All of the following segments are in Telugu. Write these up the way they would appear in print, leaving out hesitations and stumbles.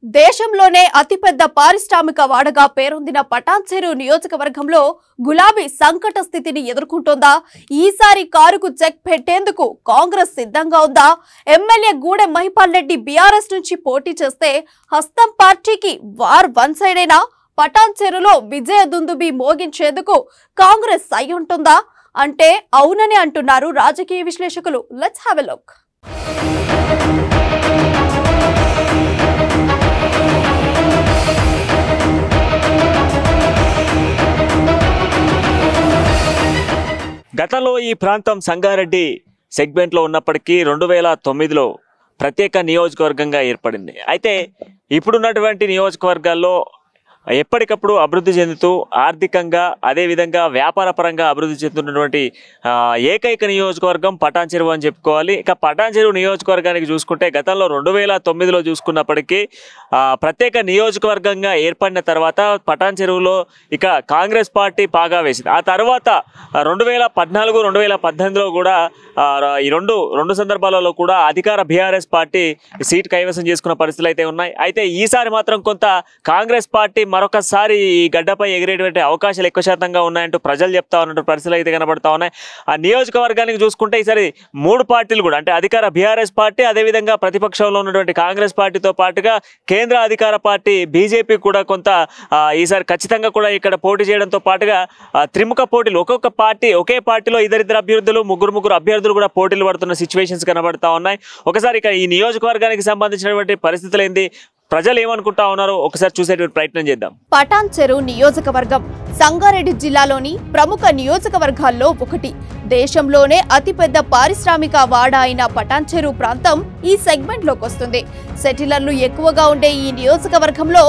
దేశంలోనే అతిపెద్ద పారిశ్రామిక వాడగా పేరొందిన పటాన్చెరు నియోజకవర్గంలో గులాబీ సంకట స్థితిని ఎదుర్కొంటోందా? ఈసారి కారుకు చెక్ పెట్టేందుకు కాంగ్రెస్ సిద్ధంగా ఉందా? ఎమ్మెల్యే గూడెం మహిపాల్ రెడ్డి బీఆర్ఎస్ నుంచి పోటీ చేస్తే హస్తం పార్టీకి వార్ వన్ సైడేనా? పటాన్చెరులో విజయ దుందుబి మోగించేందుకు కాంగ్రెస్ సై ఉంటుందా అంటే అవునని అంటున్నారు రాజకీయ విశ్లేషకులు. Let's have a look. గతంలో ఈ ప్రాంతం సంగారెడ్డి సెగ్మెంట్లో ఉన్నప్పటికీ 2009లో ప్రత్యేక నియోజకవర్గంగా ఏర్పడింది. అయితే ఇప్పుడున్నటువంటి నియోజకవర్గాల్లో ఎప్పటికప్పుడు అభివృద్ధి చెందుతూ ఆర్థికంగా అదేవిధంగా వ్యాపార పరంగా అభివృద్ధి చెందుతున్నటువంటి ఏకైక నియోజకవర్గం పటాన్చెరు అని చెప్పుకోవాలి. ఇక పటాన్చెరు నియోజకవర్గానికి చూసుకుంటే గతంలో 2009లో చూసుకున్నప్పటికీ ప్రత్యేక నియోజకవర్గంగా ఏర్పడిన తర్వాత పటాన్చెరువులో ఇక కాంగ్రెస్ పార్టీ పాగా వేసింది. ఆ తర్వాత 2014, 2018లో కూడా ఈ రెండు సందర్భాలలో కూడా అధికార బీఆర్ఎస్ పార్టీ సీట్ కైవసం చేసుకున్న పరిస్థితులు అయితే ఉన్నాయి. అయితే ఈసారి మాత్రం కొంత కాంగ్రెస్ పార్టీ మరొకసారి ఈ గడ్డపై ఎగిరేటువంటి అవకాశాలు ఎక్కువ శాతంగా ఉన్నాయంటూ ప్రజలు చెప్తా ఉన్నట్టు పరిస్థితులు అయితే కనబడతా ఉన్నాయి. ఆ నియోజకవర్గానికి చూసుకుంటే ఈసారి 3 పార్టీలు కూడా అంటే అధికార బీఆర్ఎస్ పార్టీ అదేవిధంగా ప్రతిపక్షంలో ఉన్నటువంటి కాంగ్రెస్ పార్టీతో పాటుగా కేంద్ర అధికార పార్టీ బీజేపీ కూడా కొంత ఈసారి ఖచ్చితంగా కూడా ఇక్కడ పోటీ చేయడంతో పాటుగా త్రిముఖ పోటీలు ఒక్కొక్క పార్టీ ఒకే పార్టీలో ఇద్దరిద్దరు అభ్యర్థులు ముగ్గురు అభ్యర్థులు కూడా పోటీలు పడుతున్న సిచ్యువేషన్స్ కనబడతా ఉన్నాయి. ఒకసారి ఇక ఈ నియోజకవర్గానికి సంబంధించినటువంటి పరిస్థితులు ఏంది, ప్రజలు ఏమనుకుంటా ఉన్నారో ఒకసారి చూసేటువంటి ప్రయత్నం చేద్దాం. పటాన్చెరు నియోజకవర్గం సంగారెడ్డి జిల్లాలోని ప్రముఖ నియోజకవర్గాల్లో ఒకటి. దేశంలోనే అతిపెద్ద పారిశ్రామిక వాడ అయిన పటాన్చెరు ప్రాంతం ఈ సెగ్మెంట్ లోకి వస్తుంది. సెటిలర్లు ఎక్కువగా ఉండే ఈ నియోజకవర్గంలో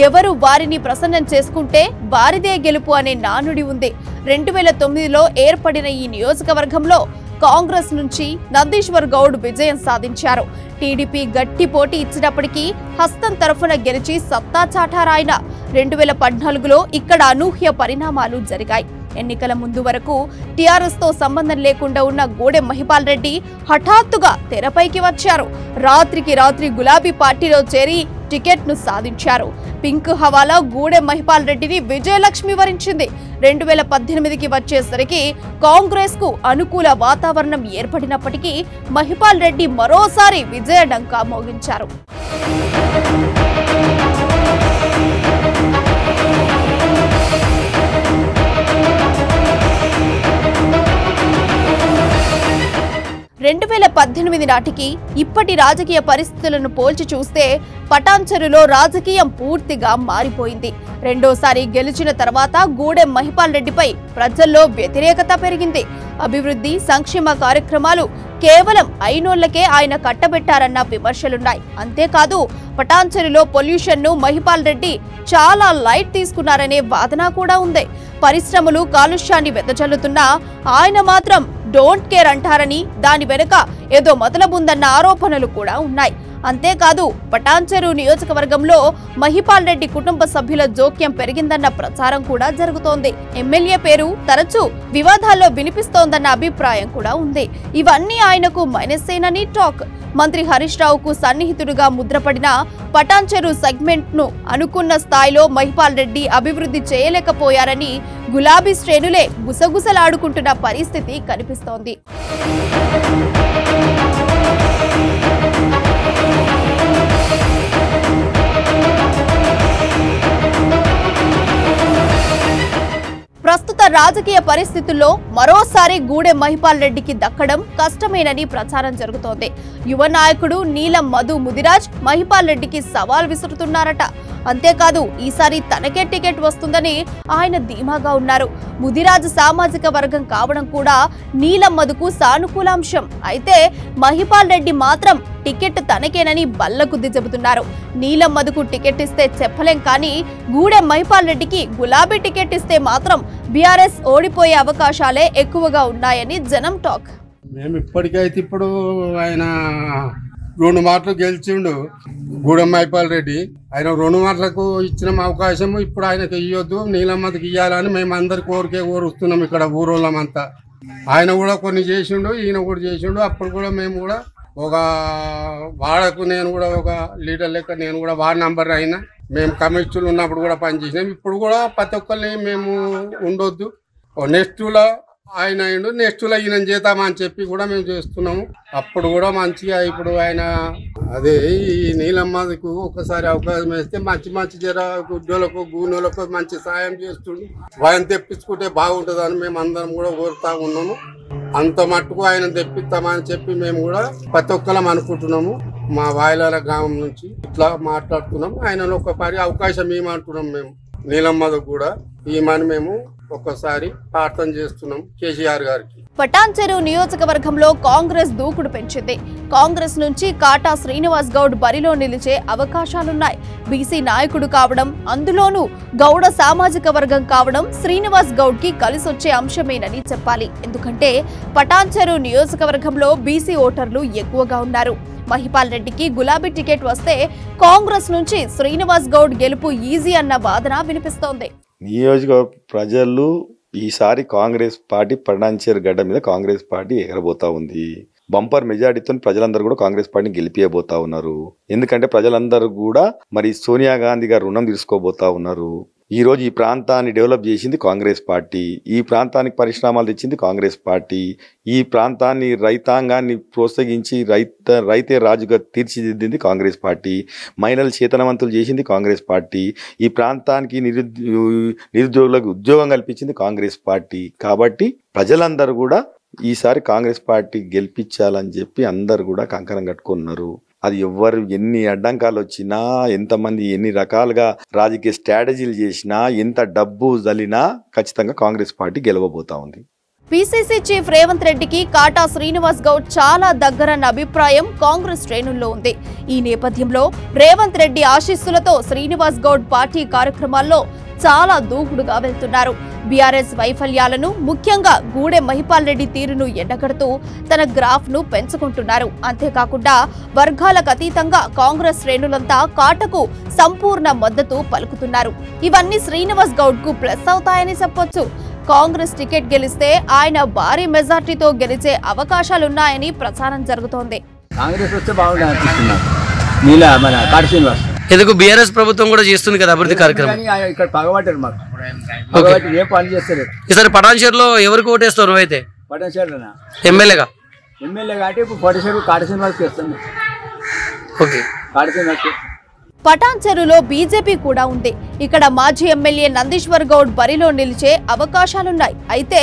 ఎవరు వారిని ప్రసన్నం చేసుకుంటే వారిదే గెలుపు అనే నానుడి ఉంది. 2009లో ఏర్పడిన ఈ నియోజకవర్గంలో కాంగ్రెస్ నుంచి నందీశ్వర్ గౌడ్ విజయం సాధించారు. టీడీపీ గట్టి పోటీ ఇచ్చినప్పటికీ హస్తం తరఫున గెలిచి సత్తా చాటారాయన. 2014లో ఇక్కడ అనూహ్య పరిణామాలు జరిగాయి. ఎన్నికల ముందు వరకు టీఆర్ఎస్ తో సంబంధం లేకుండా ఉన్న గూడెం మహిపాల్ రెడ్డి హఠాత్తుగా తెరపైకి వచ్చారు. రాత్రికి రాత్రి గులాబీ పార్టీలో చేరి టికెట్ ను సాధించారు. పింక్ హవాలా గూడెం మహిపాల్ రెడ్డిని విజయలక్ష్మి వరించింది. 2018కి వచ్చేసరికి కాంగ్రెస్ కు అనుకూల వాతావరణం ఏర్పడినప్పటికీ మహిపాల్ రెడ్డి మరోసారి విజయ డంకా మోగించారు. నాటికి ఇప్పటి రాజకీయ పరిస్థితులను పోల్చి చూస్తే పటాన్చెరులో రాజకీయం పూర్తిగా మారిపోయింది. రెండోసారి గెలిచిన తర్వాత గూడెం మహిపాల్ రెడ్డిపై ప్రజల్లో వ్యతిరేకత పెరిగింది. అభివృద్ధి సంక్షేమ కార్యక్రమాలు కేవలం ఐనోళ్లకే ఆయన కట్టబెట్టారన్న విమర్శలున్నాయి. అంతేకాదు పటాన్చెరులో పొల్యూషన్ ను మహిపాల్ రెడ్డి చాలా లైట్ తీసుకున్నారనే వాదన కూడా ఉంది. పరిశ్రమలు కాలుష్యాన్ని వెదజల్లుతున్నా ఆయన మాత్రం డోంట్ కేర్ అంటారని దాని వెనుక ఏదో మొదలబుందన్న ఆరోపణలు కూడా ఉన్నాయి. అంతేకాదు పటాన్చెరు నియోజకవర్గంలో మహిపాల్ రెడ్డి కుటుంబ సభ్యుల జోక్యం పెరిగిందన్న ప్రచారం కూడా జరుగుతోంది. ఎమ్మెల్యే పేరు తరచూ వివాదాల్లో వినిపిస్తోందన్న అభిప్రాయం కూడా ఉంది. ఇవన్నీ ఆయనకు మైనస్సేనని టాక్. మంత్రి హరీష్ రావుకు సన్నిహితుడుగా ముద్రపడిన పటాన్చెరు సెగ్మెంట్ ను అనుకున్న స్థాయిలో మహిపాల్ రెడ్డి అభివృద్ధి చేయలేకపోయారని గులాబీ శ్రేణులే గుసగుసలాడుకుంటున్న పరిస్థితి కనిపిస్తోంది. ప్రస్తుత రాజకీయ పరిస్థితుల్లో మరోసారి గూడెం మహిపాల్ రెడ్డికి దక్కడం కష్టమేనని ప్రచారం జరుగుతోంది. యువ నాయకుడు నీలం మధు ముదిరాజ్ మహిపాల్ రెడ్డికి సవాల్ విసురుతున్నారట. అంతేకాదు ఈసారి తనకే టికెట్ వస్తుందని ఆయన ధీమాగా ఉన్నారు. ముదిరాజ్ సామాజిక వర్గం కావడం కూడా నీలం మధుకు సానుకూలాంశం. అయితే మహిపాల్ రెడ్డి మాత్రం టికెట్ తనకేనని బల్లకుద్ది చెబుతున్నారు. నీలం మధుకు టికెట్ ఇస్తే చెప్పలేం, కానీ గూడెం మహిపాల్ రెడ్డికి గులాబీ టికెట్ ఇస్తే మాత్రం బీఆర్ఎస్ ఓడిపోయే అవకాశాలే ఎక్కువగా ఉన్నాయని జనం టాక్. మేము ఇప్పటికైతే ఇప్పుడు ఆయన 2 మాటలు గెలిచిండు గూడెం మహిపాల్ రెడ్డి. ఆయన 2 మాటలకు ఇచ్చిన అవకాశం ఇప్పుడు ఆయనకు ఇవ్వద్దు, నీలమ్మకి ఇవ్వాలని మేము అందరు కోరుస్తున్నాం ఇక్కడ ఊరోళ్ళమంతా. ఆయన కూడా కొన్ని చేసిండు, ఈయన కూడా చేసిండు. అప్పుడు కూడా మేము కూడా ఒక వాడకు నేను కూడా ఒక లీడర్ లెక్క నేను కూడా వార్డ్ నంబర్ అయినా మేము కమిటీలు ఉన్నప్పుడు కూడా పనిచేసినాం. ఇప్పుడు కూడా ప్రతి ఒక్కరిని మేము ఉండొద్దు, నెక్స్ట్లో ఆయన నెక్స్ట్లో ఈయన చేద్దామని చెప్పి కూడా మేము చేస్తున్నాము. అప్పుడు కూడా మంచిగా ఇప్పుడు ఆయన అదే ఈ నీలమ్మకు ఒకసారి అవకాశం వేస్తే మంచి మంచి జర గుడ్డోళ్ళకు గూనెలకు మంచి సాయం చేస్తుండు. ఆయన తెప్పించుకుంటే బాగుంటుందని మేము అందరం కూడా కోరుతా ఉన్నాము. అంత మట్టుకు ఆయన తెప్పిస్తామని చెప్పి మేము కూడా ప్రతి ఒక్కరం అనుకుంటున్నాము. మా వాయిలాల గ్రామం నుంచి ఇట్లా మాట్లాడుతున్నాం. ఆయన ఒక పరి అవకాశం ఏమంటున్నాం మేము నీలమ్మకు కూడా ఈమని మేము ఒక్కసారి ప్రార్థన చేస్తున్నాం కేసీఆర్ గారికి. పటాన్చెరు నియోజకవర్గంలో కాంగ్రెస్ దూకుడు పెంచింది. కాంగ్రెస్ నుంచి కాటా శ్రీనివాస్ గౌడ్ బరిలో నిలిచే అవకాశాలున్నాయి. బీసీ నాయకుడు కావడం, అందులోనూ గౌడ సామాజిక వర్గం కావడం శ్రీనివాస్ గౌడ్ కి కలిసొచ్చే అంశమేనని చెప్పాలి. ఎందుకంటే పటాన్చెరు నియోజకవర్గంలో బీసీ ఓటర్లు ఎక్కువగా ఉన్నారు. మహిపాల్ రెడ్డికి గులాబీ టికెట్ వస్తే కాంగ్రెస్ నుంచి శ్రీనివాస్ గౌడ్ గెలుపు ఈజీ అన్న వాదన వినిపిస్తోంది. నియోజకవర్గ ప్రజలు ఈసారి కాంగ్రెస్ పార్టీ పటాన్చెరు గడ్డ మీద కాంగ్రెస్ పార్టీ ఎగరబోతా ఉంది. బంపర్ మెజారిటీతో ప్రజలందరూ కూడా కాంగ్రెస్ పార్టీని గెలిపియబోతా ఉన్నారు. ఎందుకంటే ప్రజలందరూ కూడా మరి సోనియా గాంధీ గారు రుణం తీసుకోబోతా ఉన్నారు. ఈ రోజు ఈ ప్రాంతాన్ని డెవలప్ చేసింది కాంగ్రెస్ పార్టీ, ఈ ప్రాంతానికి పరిశ్రమలు తెచ్చింది కాంగ్రెస్ పార్టీ, ఈ ప్రాంతాన్ని రైతాంగాన్ని ప్రోత్సహించి రైతే రాజుగా తీర్చిదిద్దింది కాంగ్రెస్ పార్టీ, మహిళలు చేతనవంతులు చేసింది కాంగ్రెస్ పార్టీ, ఈ ప్రాంతానికి నిరుద్యోగులకు ఉద్యోగం కల్పించింది కాంగ్రెస్ పార్టీ. కాబట్టి ప్రజలందరూ కూడా ఈసారి కాంగ్రెస్ పార్టీ గెలిపించాలని చెప్పి అందరు కూడా కంకణం కట్టుకున్నారు. అది ఎవ్వరు ఎన్ని అడ్డంకాలు వచ్చినా, ఎంతమంది ఎన్ని రకాలుగా రాజకీయ స్ట్రాటజీలు చేసినా, ఎంత డబ్బు జల్లినా ఖచ్చితంగా కాంగ్రెస్ పార్టీ గెలవబోతా ఉంది. పీసీసీ చీఫ్ రేవంత్ రెడ్డికి కాటా శ్రీనివాస్ గౌడ్ చాలా దగ్గరన్న అభిప్రాయం కాంగ్రెస్ శ్రేణుల్లో ఉంది. ఈ నేపథ్యంలో రేవంత్ రెడ్డి ఆశీస్సులతో శ్రీనివాస్ గౌడ్ పార్టీ కార్యక్రమాల్లో చాలా దూకుడుగా వెళ్తున్నారు. బీఆర్ఎస్ వైఫల్యాలను, ముఖ్యంగా గూడెం మహిపాల్ రెడ్డి తీరును ఎండగడుతూ తన గ్రాఫ్ ను పెంచుకుంటున్నారు. అంతేకాకుండా వర్గాలకు అతీతంగా కాంగ్రెస్ శ్రేణులంతా కాటకు సంపూర్ణ మద్దతు పలుకుతున్నారు. ఇవన్నీ శ్రీనివాస్ గౌడ్ కు ప్లస్ అవుతాయని చెప్పొచ్చు. కాంగ్రెస్ టికెట్ గెలిస్తే ఆయన భారీ మెజార్టీతో గెలిచే అవకాశాలున్నాయని ప్రచారం జరుగుతోంది. ఎందుకు బీఆర్ఎస్ ప్రభుత్వం కూడా చేస్తుంది కదా అభివృద్ధి కార్యక్రమం. ఇక్కడ పగబట్టారు మాకు, ఏ పని చేస్తారు. ఈసారి పటాన్చెరులో ఎవరికి ఓటేస్తావు నువ్వైతే? పటాన్చెరులోనా ఎమ్మెల్యేగా? ఎమ్మెల్యే కాబట్టి ఇప్పుడు పటాన్చెరు కాటశ్రీనివాస్ చేస్తుంది. ఓకే, కాటశ్రీనివాస్. పటాన్చెరులో బీజేపీ కూడా ఉంది. ఇక్కడ మాజీ ఎమ్మెల్యే నందీశ్వర్ గౌడ్ బరిలో నిలిచే అవకాశాలున్నాయి. అయితే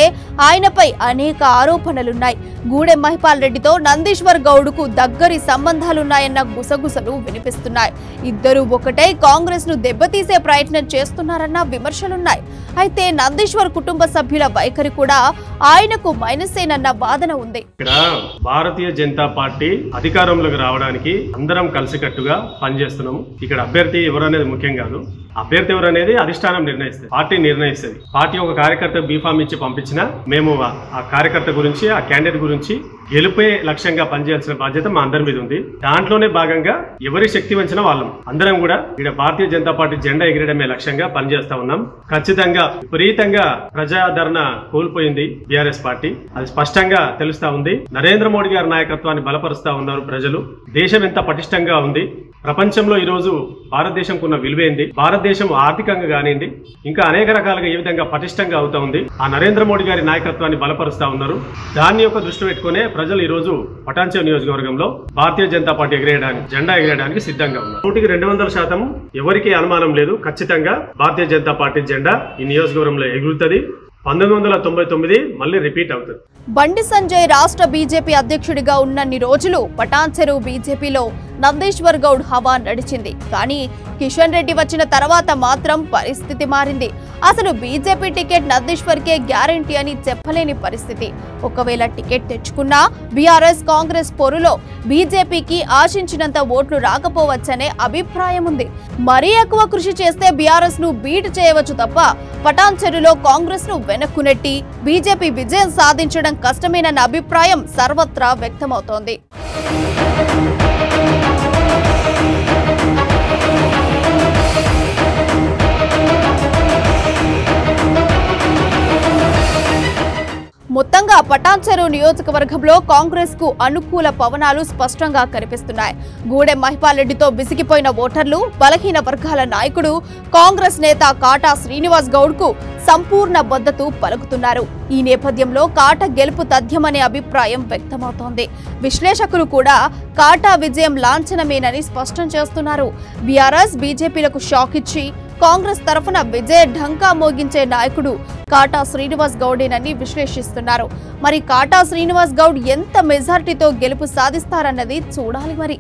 ఆయనపై అనేక ఆరోపణలున్నాయి. గూడెం మహిపాల్ రెడ్డితో నందీశ్వర్ గౌడ్కు దగ్గరి సంబంధాలున్నాయన్న గుసగుసలు వినిపిస్తున్నాయి. ఇద్దరు ఒకటై కాంగ్రెస్ ను దెబ్బతీసే ప్రయత్నం చేస్తున్నారన్న విమర్శలున్నాయి. అయితే నందీశ్వర్ కుటుంబ సభ్యుల వైఖరి కూడా ఆయనకు మైనసేనన్న వాదన ఉంది. ఇక్కడ భారతీయ జనతా పార్టీ అధికారంలోకి రావడానికి అందరం కలిసికట్టుగా పనిచేస్తున్నాము. ఇక్కడ అభ్యర్థి ఎవరనేది ముఖ్యం కాదు, అభ్యర్థి ఎవరనేది అధిష్టానం నిర్ణయిస్తుంది, పార్టీ నిర్ణయిస్తుంది. పార్టీ ఒక కార్యకర్త బీఫామ్ ఇచ్చి పంపించినా మేము ఆ కార్యకర్త గురించి, ఆ క్యాండిడేట్ గురించి గెలుపే లక్ష్యంగా పనిచేయాల్సిన బాధ్యత మా అందరి మీద ఉంది. దాంట్లోనే భాగంగా ఎవరి శక్తి వంచిన వాళ్ళం అందరం కూడా ఇక్కడ భారతీయ జనతా పార్టీ జెండా ఎగిరడమే లక్ష్యంగా పనిచేస్తా ఉన్నాం. ఖచ్చితంగా విపరీతంగా ప్రజాదరణ కోల్పోయింది బీఆర్ఎస్ పార్టీ, అది స్పష్టంగా తెలుస్తా ఉంది. నరేంద్ర మోడీ గారి నాయకత్వాన్ని బలపరుస్తా ఉన్నారు ప్రజలు. దేశం ఎంత పటిష్టంగా ఉంది, ప్రపంచంలో ఈ రోజు భారతదేశంకు ఉన్న విలువేంది, భారతదేశం ఆర్థికంగా కానివ్వండి ఇంకా అనేక రకాలుగా ఏ విధంగా పటిష్టంగా అవుతా ఉంది. ఆ నరేంద్ర మోడీ గారి నాయకత్వాన్ని బలపరుస్తా ఉన్నారు. దాన్ని యొక్క దృష్టి పెట్టుకునే ప్రజలు ఈ రోజు పటాన్చెరు నియోజకవర్గంలో భారతీయ జనతా పార్టీ జెండా ఎగిరేయడానికి సిద్ధంగా ఉన్నారు. 100% ఎవరికి అనుమానం లేదు, ఖచ్చితంగా భారతీయ జనతా పార్టీ జెండా ఈ నియోజకవర్గంలో ఎగురుతుంది. 1999 మళ్ళీ రిపీట్ అవుతుంది. బండి సంజయ్ రాష్ట్ర బీజేపీ అధ్యక్షుడిగా ఉన్నన్ని రోజులు పటాన్చెరు బీజేపీలో నందీశ్వర్ గౌడ్ హవా నడిచింది. కానీ కిషన్ రెడ్డి వచ్చిన తర్వాత మాత్రం పరిస్థితి మారింది. అసలు బీజేపీ టికెట్ నందీశ్వర్కే గ్యారంటీ అని చెప్పలేని పరిస్థితి. ఒకవేళ టికెట్ తెచ్చుకున్నా బీఆర్ఎస్ కాంగ్రెస్ పొరులో బీజేపీకి ఆశించినంత ఓట్లు రాకపోవచ్చనే అభిప్రాయం ఉంది. మరీ ఎక్కువ కృషి చేస్తే బీఆర్ఎస్ ను బీట్ చేయవచ్చు తప్ప పటాన్చెరులో కాంగ్రెస్ ను వెనక్కు నెట్టి బీజేపీ విజయం సాధించడం కష్టమేనన్న అభిప్రాయం సర్వత్రా వ్యక్తమవుతోంది. మొత్తంగా పటాన్చెరు నియోజకవర్గంలో కాంగ్రెస్ కు అనుకూల పవనాలు స్పష్టంగా కనిపిస్తున్నాయి. గూడెం మహిపాల్ రెడ్డితో విసిగిపోయిన ఓటర్లు, బలహీన వర్గాల నాయకుడు కాంగ్రెస్ నేత కాటా శ్రీనివాస్ గౌడ్ కు సంపూర్ణ మద్దతు పలుకుతున్నారు. ఈ నేపథ్యంలో కాటా గెలుపు తథ్యమనే అభిప్రాయం వ్యక్తమవుతోంది. విశ్లేషకులు కూడా కాటా విజయం లాంఛనమేనని స్పష్టం చేస్తున్నారు. బీఆర్ఎస్, బీజేపీలకు షాక్ ఇచ్చి కాంగ్రెస్ తరఫున విజయ ఢంకా మోగించే నాయకుడు కాటా శ్రీనివాస్ గౌడేనని విశ్లేషిస్తున్నారు. మరి కాటా శ్రీనివాస్ గౌడ్ ఎంత మెజార్టీతో గెలుపు సాధిస్తారన్నది చూడాలి. మరి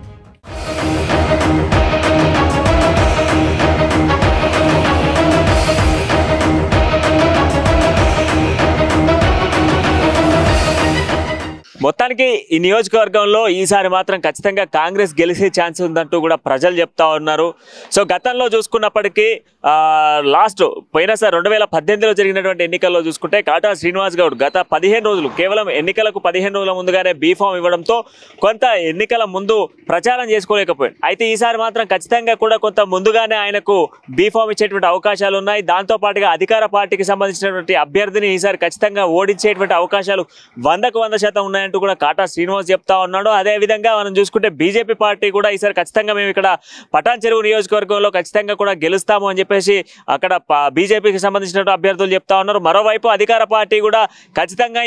మొత్తానికి ఈ నియోజకవర్గంలో ఈసారి మాత్రం ఖచ్చితంగా కాంగ్రెస్ గెలిచే ఛాన్స్ ఉందంటూ కూడా ప్రజలు చెప్తా ఉన్నారు. సో గతంలో చూసుకున్నప్పటికీ లాస్ట్ పోయినసారి 2018లో జరిగినటువంటి ఎన్నికల్లో చూసుకుంటే కాటా శ్రీనివాస్ గౌడ్ గత 15 రోజులు కేవలం ఎన్నికలకు 15 రోజుల ముందుగానే బీఫామ్ ఇవ్వడంతో కొంత ఎన్నికల ముందు ప్రచారం చేసుకోలేకపోయాడు. అయితే ఈసారి మాత్రం ఖచ్చితంగా కూడా కొంత ముందుగానే ఆయనకు బీఫామ్ ఇచ్చేటువంటి అవకాశాలు ఉన్నాయి. దాంతో పాటుగా అధికార పార్టీకి సంబంధించినటువంటి అభ్యర్థిని ఈసారి ఖచ్చితంగా ఓడించేటువంటి అవకాశాలు 100కు 100% ఉన్నాయంటూ కూడా కాటా శ్రీనివాస్ చెప్తా ఉన్నాడు. అదే విధంగా మనం చూసుకుంటే బీజేపీ పార్టీ కూడా ఈసారి ఖచ్చితంగా మేము ఇక్కడ పటాన్చెరు నియోజకవర్గంలో ఖచ్చితంగా కూడా గెలుస్తాము అని చెప్పేసి అక్కడ బీజేపీకి సంబంధించిన అభ్యర్థులు చెప్తా ఉన్నారు. మరోవైపు అధికార పార్టీ కూడా ఖచ్చితంగా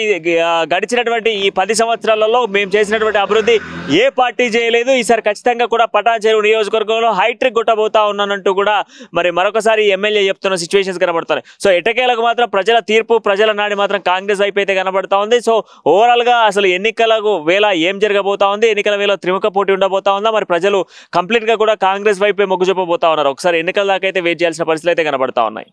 గడిచినటువంటి ఈ 10 సంవత్సరాలలో మేము చేసినటువంటి అభివృద్ధి ఏ పార్టీ చేయలేదు, ఈసారి ఖచ్చితంగా కూడా పటాన్చెరు నియోజకవర్గంలో హైట్రిక్ కొట్టబోతా ఉన్నానంటూ కూడా మరి మరొకసారి ఎమ్మెల్యే చెప్తున్న సిచ్యువేషన్స్ కనబడుతున్నాయి. సో ఎటకేలకు మాత్రం ప్రజల తీర్పు, ప్రజల నాడి మాత్రం కాంగ్రెస్ వైపు అయితే కనబడతా ఉంది. సో ఓవరాల్ గా అసలు ఎన్నికలకు వేళ ఏం జరగబోతా ఉంది, ఎన్నికల వేళ త్రిముఖ పోటీ ఉండబోతా ఉందా, మరి ప్రజలు కంప్లీట్ గా కూడా కాంగ్రెస్ వైపే మొగ్గు చూపబోతా ఉన్నారు. ఒకసారి ఎన్నికల దాకా అయితే వెయిట్ చేయాల్సిన పరిస్థితులు అయితే కనబడతా ఉన్నాయి.